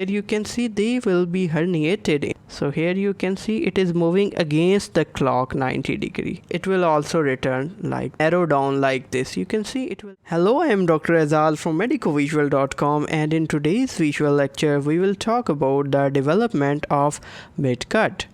Here you can see they will be herniated. So here you can see it is moving against the clock 90 degree. It will also return like arrow down like this. You can see it will. Hello, I am Dr. Aizaz from MedicoVisual.com, and in today's visual lecture we will talk about the development of midgut.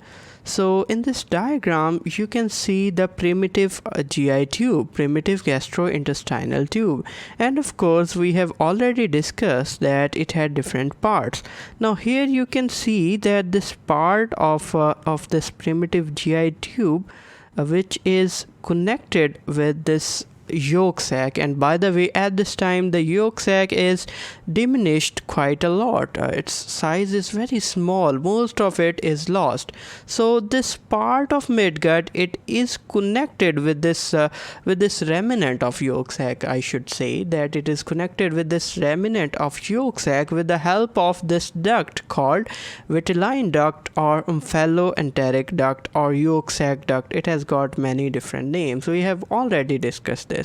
So in this diagram you can see the primitive GI tube, primitive gastrointestinal tube, and of course we have already discussed that it had different parts. Now here you can see that this part of this primitive GI tube which is connected with this yolk sac, and by the way, at this time the yolk sac is diminished quite a lot. Its size is very small, most of it is lost. So this part of midgut, it is connected with this remnant of yolk sac. I should say that it is connected with this remnant of yolk sac with the help of this duct called vitelline duct or umbilical duct or yolk sac duct. It has got many different names. We have already discussed this.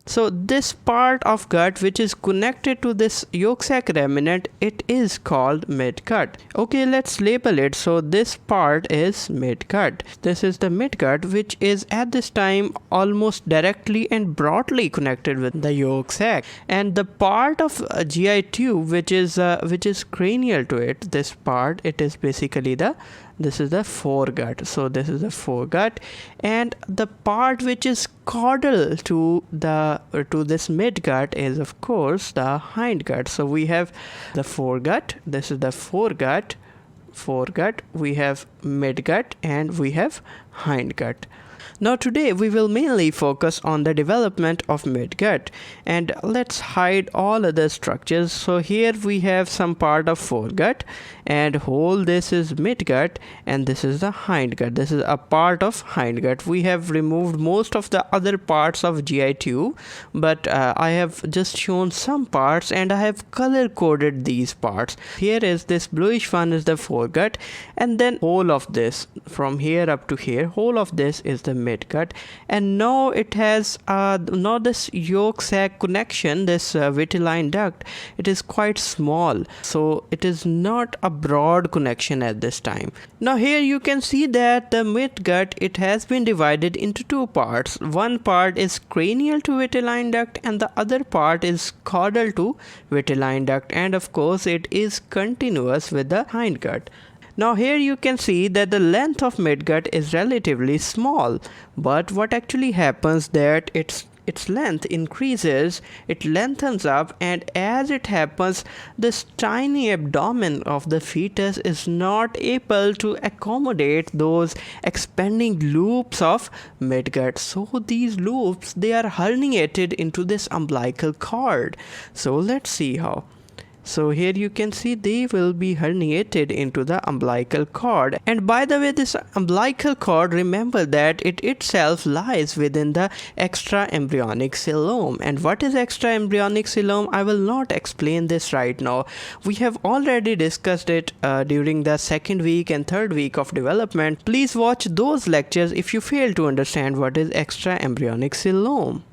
So this part of gut which is connected to this yolk sac remnant, it is called midgut. Okay, let's label it. So this part is midgut. This is the midgut which is at this time almost directly and broadly connected with the yolk sac. And the part of GI tube which is cranial to it, this part, it is basically this is the foregut. So this is the foregut, and the part which is caudal to this midgut is of course the hindgut. So we have the foregut, this is the foregut, we have midgut, and we have hindgut. Now today we will mainly focus on the development of midgut, and let's hide all other structures. So here we have some part of foregut, and whole this is midgut, and this is the hindgut. This is a part of hindgut. We have removed most of the other parts of GI tube, but I have just shown some parts and I have color coded these parts. Here is this bluish one is the foregut, and then whole of this from here up to here, whole of this is the midgut. And now it has now this yolk sac connection, this vitelline duct, it is quite small, so it is not a broad connection at this time. Now here you can see that the midgut, it has been divided into two parts. One part is cranial to vitelline duct and the other part is caudal to vitelline duct, and of course it is continuous with the hindgut. Now here you can see that the length of midgut is relatively small, but what actually happens that its length increases, it lengthens up, and as it happens, this tiny abdomen of the fetus is not able to accommodate those expanding loops of midgut. So these loops, they are herniated into this umbilical cord. So let's see how. So here you can see they will be herniated into the umbilical cord. And by the way, this umbilical cord, remember that it itself lies within the extraembryonic celom. And what is extraembryonic celom? I will not explain this right now. We have already discussed it during the second week and third week of development. Please watch those lectures if you fail to understand what is extraembryonic celom.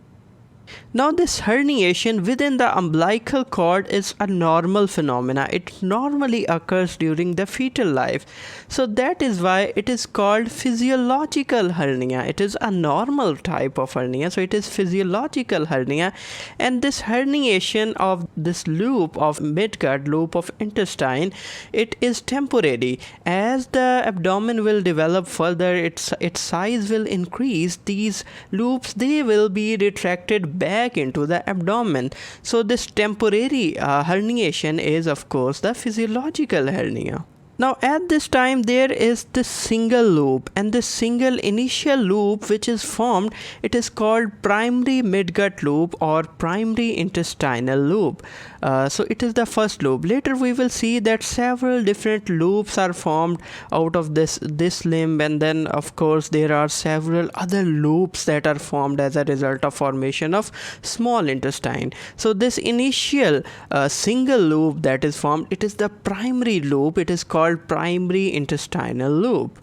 Now this herniation within the umbilical cord is a normal phenomena. It normally occurs during the fetal life. So that is why it is called physiological hernia. It is a normal type of hernia. So it is physiological hernia. And this herniation of this loop of midgut, loop of intestine, it is temporary. As the abdomen will develop further, its size will increase. These loops, they will be retracted back into the abdomen. So this temporary herniation is of course the physiological hernia. Now at this time there is this single loop, and this single initial loop which is formed, it is called primary midgut loop or primary intestinal loop. So it is the first loop. Later we will see that several different loops are formed out of this limb, and then of course there are several other loops that are formed as a result of formation of small intestine. So this initial single loop that is formed, it is the primary loop. It is called primary intestinal loop.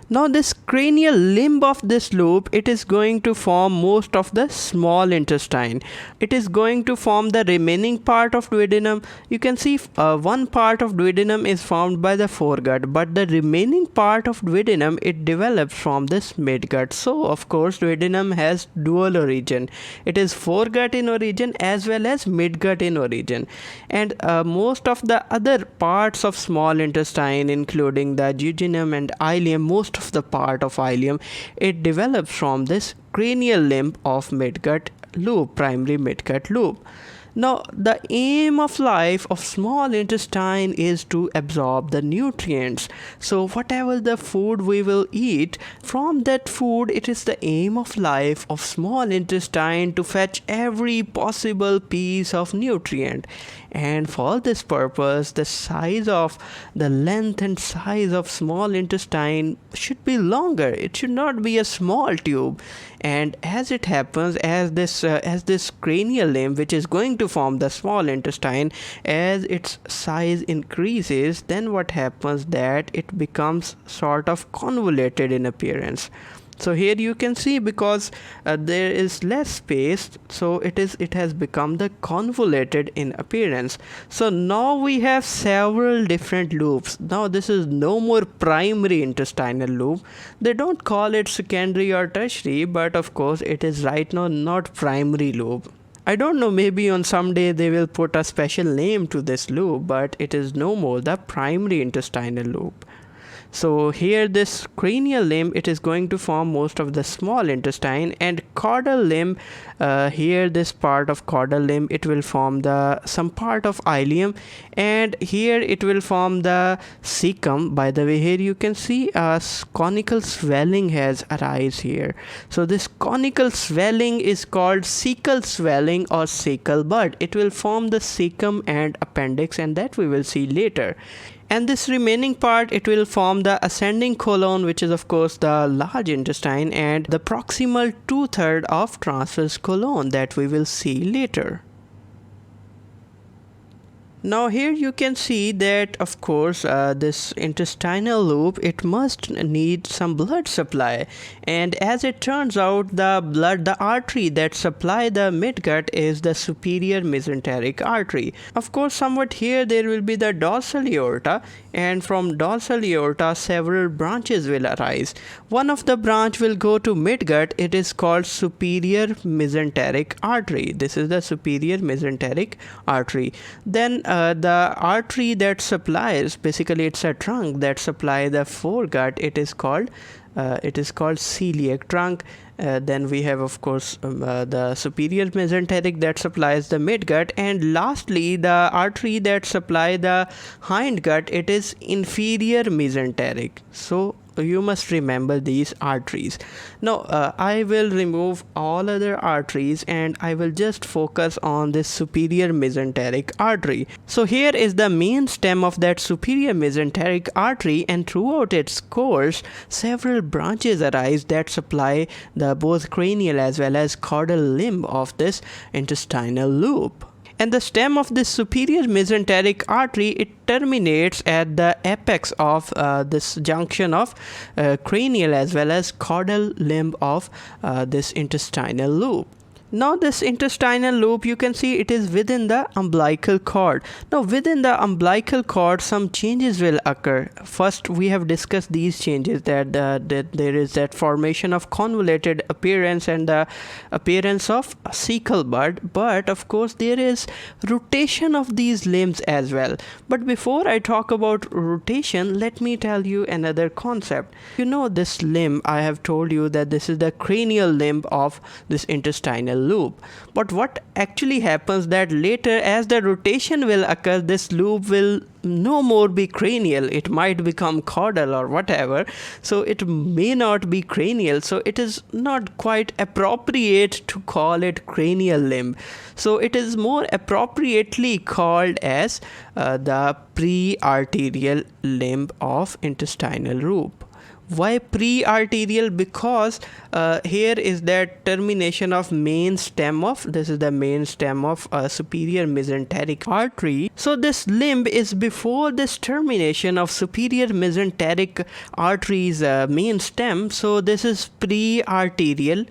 Now this cranial limb of this loop, it is going to form most of the small intestine. It is going to form the remaining part of duodenum. You can see one part of duodenum is formed by the foregut, but the remaining part of duodenum, it develops from this midgut. So of course duodenum has dual origin. It is foregut in origin as well as midgut in origin. And most of the other parts of small intestine, including the jejunum and ileum, most of the part of ileum, it develops from this cranial limb of midgut loop, primary midgut loop. Now the aim of life of small intestine is to absorb the nutrients. So whatever the food we will eat, from that food, it is the aim of life of small intestine to fetch every possible piece of nutrient. And for this purpose, the length and size of small intestine should be longer. It should not be a small tube. And as it happens, as this cranial limb, which is going to form the small intestine, as its size increases, then what happens that it becomes sort of convoluted in appearance. So here you can see, because there is less space, so it has become the convoluted in appearance. So now we have several different loops. Now this is no more primary intestinal loop. They don't call it secondary or tertiary, but of course it is right now not primary loop. I don't know, maybe on some day they will put a special name to this loop, but it is no more the primary intestinal loop. So here this cranial limb, it is going to form most of the small intestine, and caudal limb, here this part of caudal limb, it will form some part of ileum, and here it will form the cecum. By the way, here you can see a conical swelling has arisen here. So this conical swelling is called cecal swelling or cecal bud. It will form the cecum and appendix, and that we will see later. And this remaining part, it will form the ascending colon, which is of course the large intestine, and the proximal 2/3 of transverse colon that we will see later. Now here you can see that of course this intestinal loop, it must need some blood supply, and as it turns out, the artery that supply the midgut is the superior mesenteric artery. Of course somewhat here there will be the dorsal aorta, and from dorsal aorta several branches will arise. One of the branch will go to midgut. It is called superior mesenteric artery. This is the superior mesenteric artery. Then the artery that supplies, basically it's a trunk that supply the foregut, it is called celiac trunk. Then we have of course the superior mesenteric that supplies the midgut, and lastly the artery that supply the hindgut, it is inferior mesenteric. So you must remember these arteries. Now I will remove all other arteries and I will just focus on this superior mesenteric artery. So here is the main stem of that superior mesenteric artery, and throughout its course several branches arise that supply the both cranial as well as caudal limb of this intestinal loop. And the stem of this superior mesenteric artery, it terminates at the apex of this junction of cranial as well as caudal limb of this intestinal loop. Now this intestinal loop, you can see it is within the umbilical cord. Now within the umbilical cord some changes will occur. First we have discussed these changes, that there is that formation of convoluted appearance and the appearance of cecal bud, but of course there is rotation of these limbs as well. But before I talk about rotation, let me tell you another concept. You know this limb, I have told you that this is the cranial limb of this intestinal loop. But what actually happens that later, as the rotation will occur, this loop will no more be cranial. It might become caudal or whatever. So it may not be cranial. So it is not quite appropriate to call it cranial limb. So it is more appropriately called as the pre-arterial limb of intestinal loop. Why pre-arterial? Because here is that termination of main stem of, this is the main stem of superior mesenteric artery. So this limb is before this termination of superior mesenteric artery's main stem. So this is pre-arterial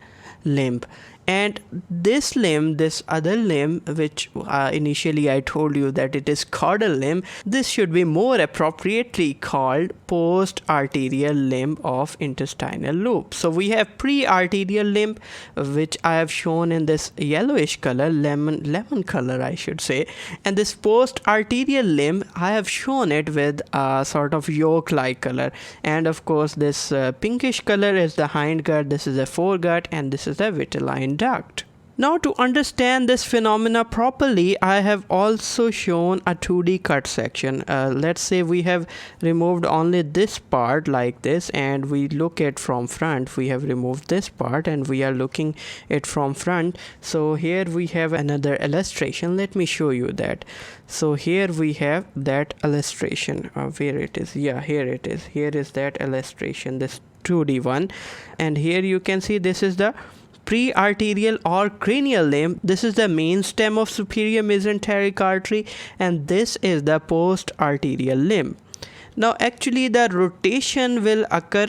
limb. And this limb, this other limb, which initially I told you that it is caudal limb, this should be more appropriately called post-arterial limb of intestinal loop. So we have pre-arterial limb, which I have shown in this yellowish color, lemon color I should say, and this post-arterial limb I have shown it with a sort of yolk-like color, and of course this pinkish color is the hindgut, this is the foregut, and this is the vitelline duct. Now, to understand this phenomena properly, I have also shown a 2D cut section. Let's say we have removed only this part like this, and we look at from front. We have removed this part and we are looking it from front. So here we have another illustration. Let me show you that. So here we have that illustration. Where it is? Yeah, here it is. Here is that illustration, this 2D one. And here you can see this is the pre-arterial or cranial limb. This is the main stem of superior mesenteric artery, and this is the post-arterial limb. Now actually the rotation will occur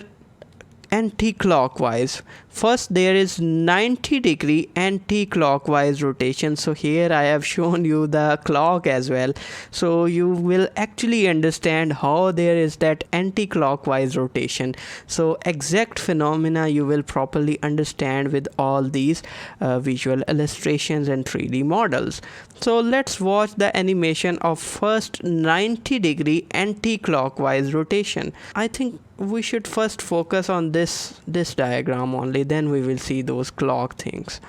anti-clockwise. First there is 90-degree anti-clockwise rotation. So here I have shown you the clock as well, so you will actually understand how there is that anti-clockwise rotation. So exact phenomena you will properly understand with all these visual illustrations and 3D models. So let's watch the animation of first 90-degree anti-clockwise rotation. I think we should first focus on this diagram only, then we will see those clock things.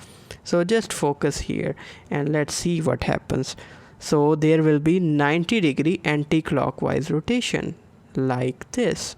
So just focus here and let's see what happens. So there will be 90-degree anti-clockwise rotation like this.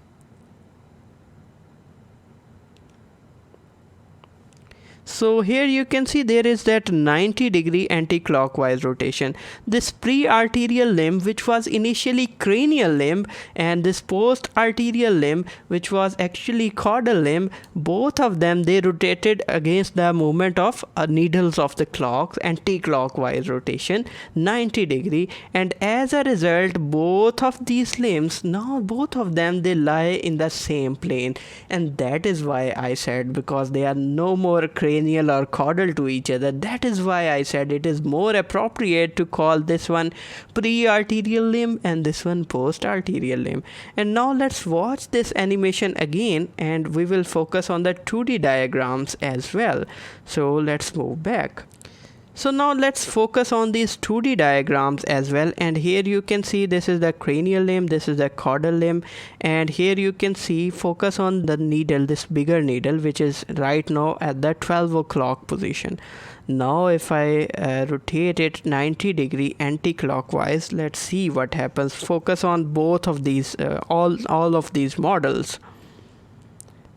So here you can see there is that 90-degree anti-clockwise rotation. This pre-arterial limb, which was initially cranial limb, and this post-arterial limb, which was actually caudal limb, both of them, they rotated against the movement of needles of the clock, anti-clockwise rotation, 90-degree. And as a result, both of these limbs, now both of them, they lie in the same plane. And that is why I said, because they are no more cranial or caudal to each other, that is why I said it is more appropriate to call this one pre-arterial limb and this one post-arterial limb. And now let's watch this animation again, and we will focus on the 2D diagrams as well. So let's move back. So now let's focus on these 2D diagrams as well, and here you can see this is the cranial limb, this is the caudal limb, and here you can see, focus on the needle, this bigger needle, which is right now at the 12 o'clock position. Now if I rotate it 90-degree anti-clockwise, let's see what happens. Focus on both of these, all of these models.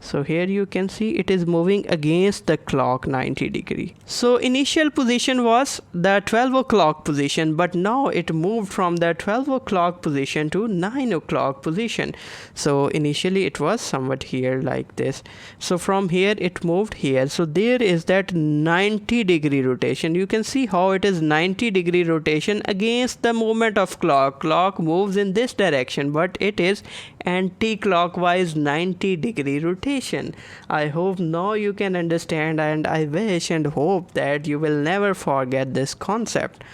So here you can see it is moving against the clock 90-degree. So initial position was the 12 o'clock position, but now it moved from the 12 o'clock position to 9 o'clock position. So initially it was somewhat here like this. So from here it moved here. So there is that 90-degree rotation. You can see how it is 90-degree rotation against the movement of clock. Clock moves in this direction, but it is anti-clockwise 90-degree rotation. I hope now you can understand, and I wish and hope that you will never forget this concept.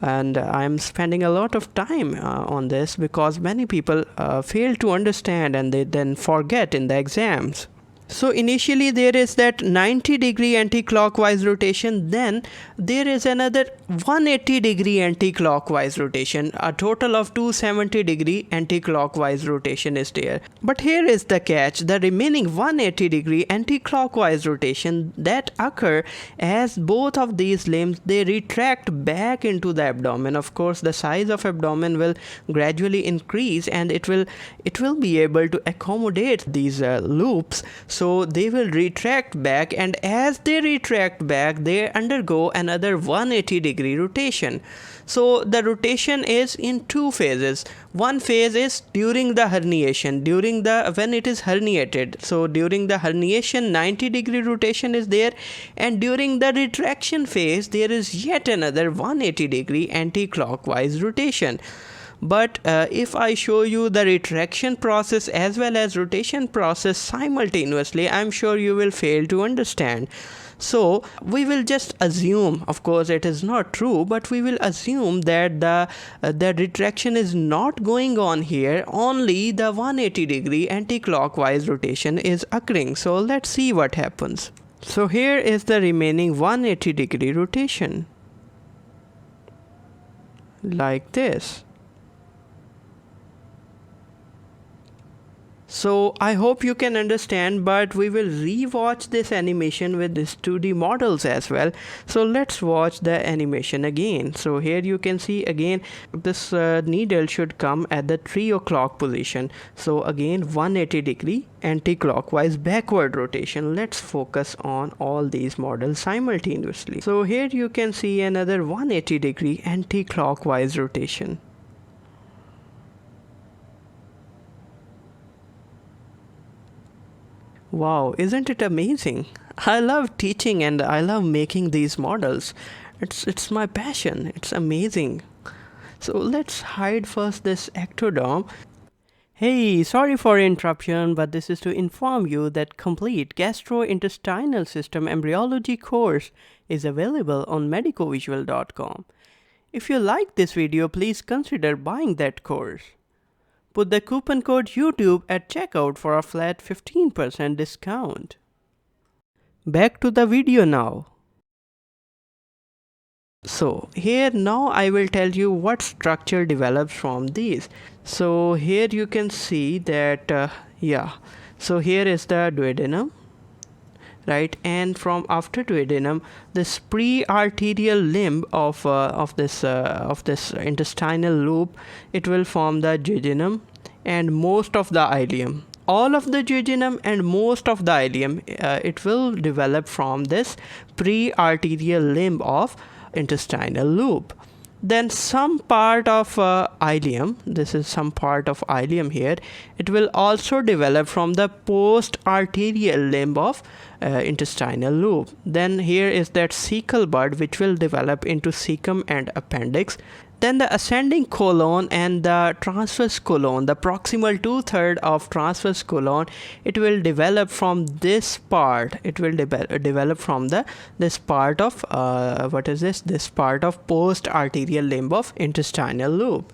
And I'm spending a lot of time on this because many people fail to understand and they then forget in the exams. So initially there is that 90-degree anti-clockwise rotation, then there is another 180-degree anti-clockwise rotation. A total of 270-degree anti-clockwise rotation is there. But here is the catch: the remaining 180-degree anti-clockwise rotation that occur as both of these limbs, they retract back into the abdomen. Of course, the size of abdomen will gradually increase and it will be able to accommodate these loops. So they will retract back, and as they retract back, they undergo another 180-degree rotation. So the rotation is in two phases. One phase is during the herniation, when it is herniated. So during the herniation, 90-degree rotation is there, and during the retraction phase, there is yet another 180-degree anti-clockwise rotation. But if I show you the retraction process as well as rotation process simultaneously, I'm sure you will fail to understand. So we will just assume, of course it is not true, but we will assume that the retraction is not going on here, only the 180-degree anti-clockwise rotation is occurring. So let's see what happens. So here is the remaining 180-degree rotation, like this. So I hope you can understand, but we will re-watch this animation with these 2D models as well. So let's watch the animation again. So here you can see again this needle should come at the 3 o'clock position. So again 180-degree anti-clockwise backward rotation. Let's focus on all these models simultaneously. So here you can see another 180-degree anti-clockwise rotation. Wow, isn't it amazing? I love teaching and I love making these models. It's my passion. It's amazing. So let's hide first this ectoderm. Hey, sorry for interruption, but this is to inform you that complete gastrointestinal system embryology course is available on MedicoVisual.com. If you like this video, please consider buying that course. Put the coupon code YouTube at checkout for a flat 15% discount. Back to the video now. So here now I will tell you what structure develops from these. So here you can see that so here is the duodenum, right? And from after duodenum, this pre-arterial limb of this intestinal loop, it will form the jejunum and most of the ileum. All of the jejunum and most of the ileum, it will develop from this pre-arterial limb of intestinal loop. Then some part of ileum, this is some part of ileum here, it will also develop from the post-arterial limb of intestinal loop. Then here is that cecal bud which will develop into cecum and appendix. Then the ascending colon and the transverse colon, the proximal 2/3 of transverse colon, it will develop from this part. It will develop from this part of this part of post-arterial limb of intestinal loop.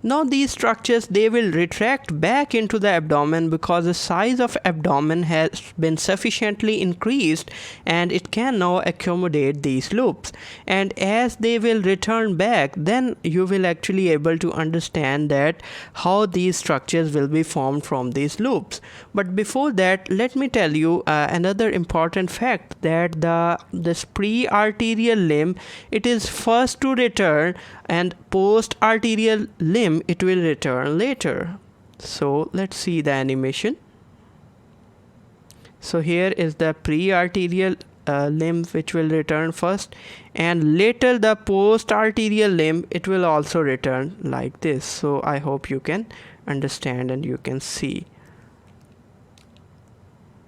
Now these structures, they will retract back into the abdomen because the size of abdomen has been sufficiently increased and it can now accommodate these loops. And as they will return back, then you will actually able to understand that how these structures will be formed from these loops. But before that, let me tell you another important fact, that this pre-arterial limb, it is first to return, and post-arterial limb, it will return later. So let's see the animation. So here is the pre-arterial limb which will return first, and later the post-arterial limb, it will also return like this. So I hope you can understand and you can see.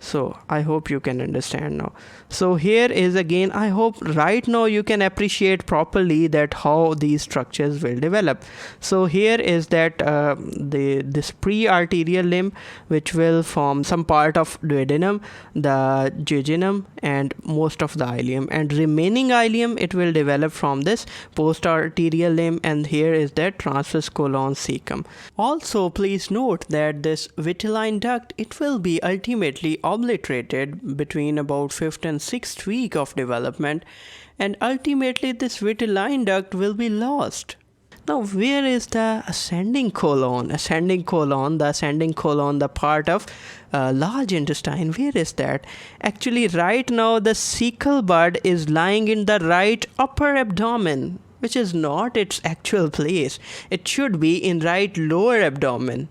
So I hope you can understand now. So here is again, I hope right now you can appreciate properly that how these structures will develop. So here is that this pre-arterial limb which will form some part of duodenum, the jejunum and most of the ileum, and remaining ileum, it will develop from this post-arterial limb, and here is that transverse colon cecum. Also please note that this vitelline duct, it will be ultimately obliterated between about 5th and 6th week of development, and ultimately this vitelline duct will be lost. Now where is the ascending colon? The ascending colon, the part of large intestine, where is that? Actually right now the cecal bud is lying in the right upper abdomen, which is not its actual place. It should be in right lower abdomen.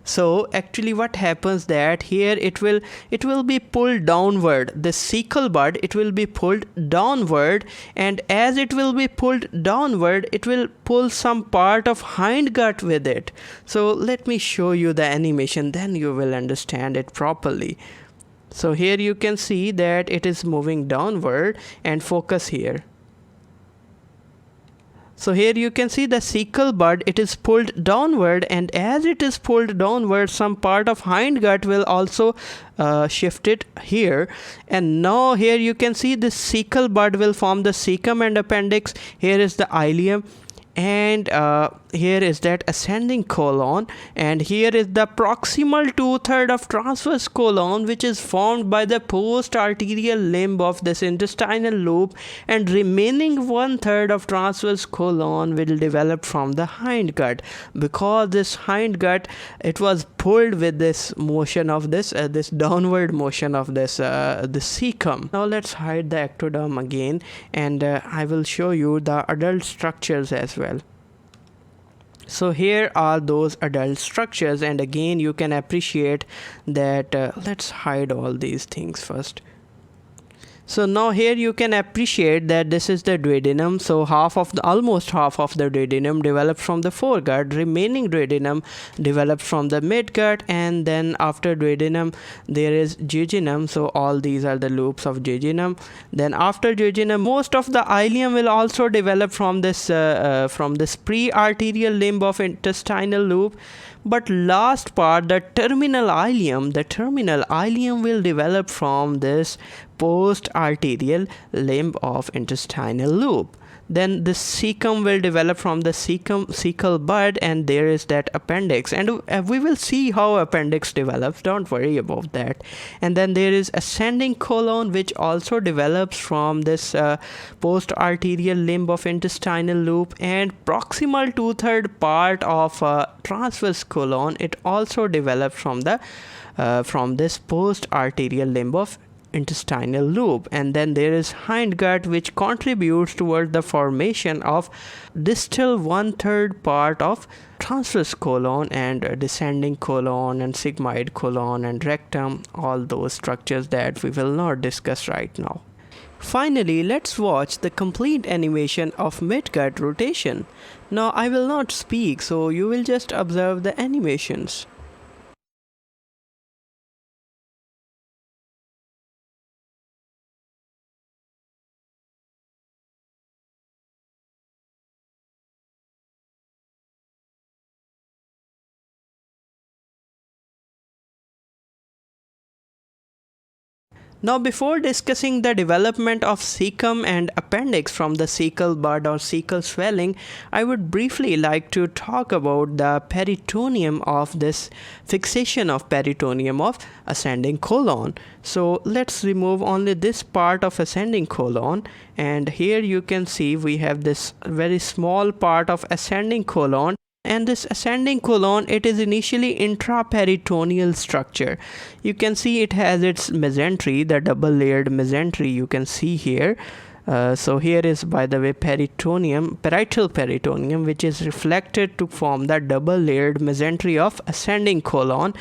So actually what happens that here it will be pulled downward. The cecal bud, it will be pulled downward, and as it will be pulled downward, it will pull some part of hindgut with it. So let me show you the animation, then you will understand it properly. So here you can see that it is moving downward, and focus here. So here you can see the cecal bud, it is pulled downward, and as it is pulled downward, some part of hindgut will also shift it here. And now here you can see the cecal bud will form the cecum and appendix. Here is the ileum, and here is that ascending colon, and here is the proximal 2/3 of transverse colon, which is formed by the post-arterial limb of this intestinal loop, and remaining 1/3 of transverse colon will develop from the hindgut, because this hindgut, it was pulled with this motion of this downward motion of this the cecum. Now let's hide the ectoderm again, and I will show you the adult structures as well. So here are those adult structures, and again you can appreciate that let's hide all these things first. So now here you can appreciate that this is the duodenum. So almost half of the duodenum developed from the foregut, remaining duodenum developed from the midgut, and then after duodenum there is jejunum. So all these are the loops of jejunum. Then after jejunum, most of the ileum will also develop from this pre-arterial limb of intestinal loop. But last part, the terminal ileum will develop from this post-arterial limb of intestinal loop. Then the cecum will develop from the cecal bud, and there is that appendix, and we will see how appendix develops, don't worry about that. And then there is ascending colon, which also develops from this post-arterial limb of intestinal loop, and proximal 2/3 part of transverse colon, it also develops from this post-arterial limb of intestinal loop. And then there is hindgut, which contributes towards the formation of distal 1/3 part of transverse colon, and descending colon, and sigmoid colon, and rectum, all those structures that we will not discuss right now. Finally, let's watch the complete animation of midgut rotation. Now I will not speak, so you will just observe the animations. Now before discussing the development of cecum and appendix from the cecal bud or cecal swelling, I would briefly like to talk about the peritoneum of this fixation of peritoneum of ascending colon. So let's remove only this part of ascending colon, and here you can see we have this very small part of ascending colon. And this ascending colon, it is initially intraperitoneal structure. You can see it has its mesentery, the double layered mesentery you can see here. So here is, by the way, peritoneum, parietal peritoneum, which is reflected to form the double layered mesentery of ascending colon,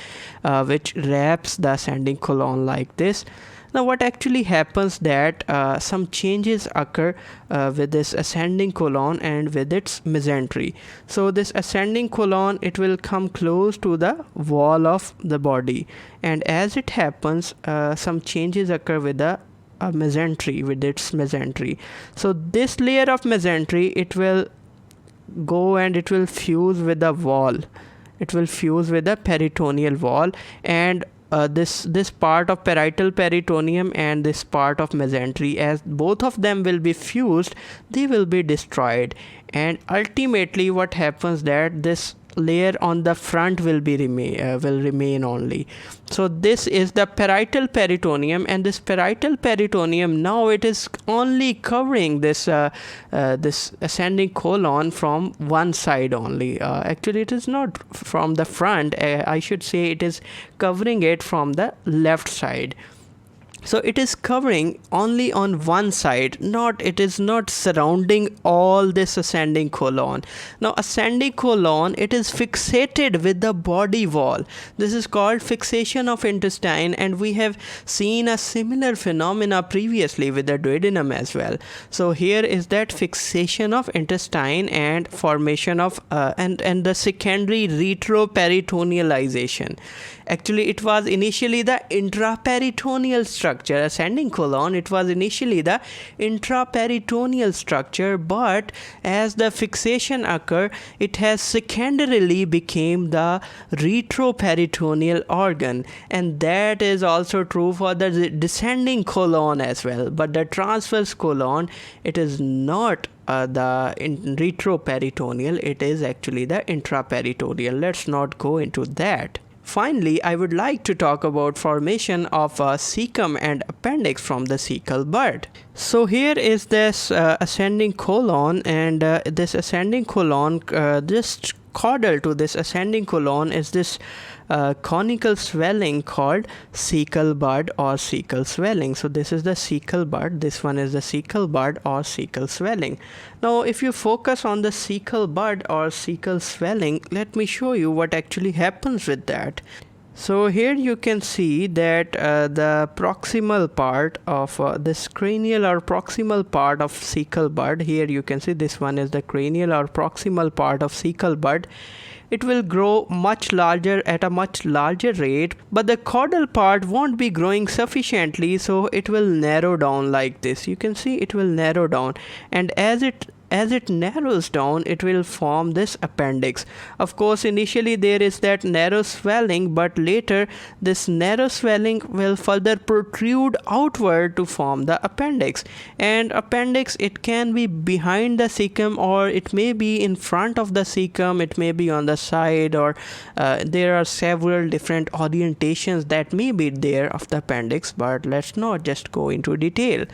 which wraps the ascending colon like this. Now what actually happens that some changes occur with this ascending colon and with its mesentery. So this ascending colon, it will come close to the wall of the body, and as it happens, some changes occur with the mesentery, with its mesentery. So this layer of mesentery, it will go and it will fuse with the wall. It will fuse with the peritoneal wall, and this part of parietal peritoneum and this part of mesentery, as both of them will be fused, they will be destroyed, and ultimately what happens that this layer on the front will remain only. So this is the parietal peritoneum, and this parietal peritoneum, now it is only covering this this ascending colon from one side only. Actually it is not from the front, I should say it is covering it from the left side. So it is covering only on one side, it is not surrounding all this ascending colon. Now ascending colon, it is fixated with the body wall. This is called fixation of intestine, and we have seen a similar phenomena previously with the duodenum as well. So here is that fixation of intestine and formation of and the secondary retroperitonealization. Actually, it was initially the intraperitoneal structure. Ascending colon, it was initially the intraperitoneal structure, but as the fixation occurred, it has secondarily became the retroperitoneal organ, and that is also true for the descending colon as well. But the transverse colon, it is not the retroperitoneal, it is actually the intraperitoneal. Let's not go into that. Finally, I would like to talk about formation of a cecum and appendix from the cecal bud. So here is this ascending colon, and this ascending colon, just caudal to this ascending colon is this conical swelling called cecal bud or cecal swelling. So this is the cecal bud, this one is the cecal bud or cecal swelling. Now if you focus on the cecal bud or cecal swelling, let me show you what actually happens with that. So here you can see that the proximal part of this cranial or proximal part of cecal bud, here you can see this one is the cranial or proximal part of cecal bud. It will grow much larger at a much larger rate, but the caudal part won't be growing sufficiently, so it will narrow down like this. You can see it will narrow down, and as it narrows down, it will form this appendix. Of course, initially there is that narrow swelling, but later this narrow swelling will further protrude outward to form the appendix. And appendix, it can be behind the cecum, or it may be in front of the cecum, it may be on the side, or there are several different orientations that may be there of the appendix, but let's not just go into detail.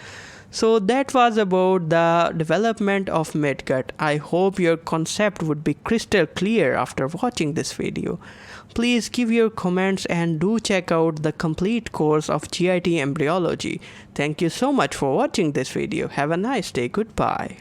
So that was about the development of midgut. I hope your concept would be crystal clear after watching this video. Please give your comments and do check out the complete course of GIT Embryology. Thank you so much for watching this video. Have a nice day. Goodbye.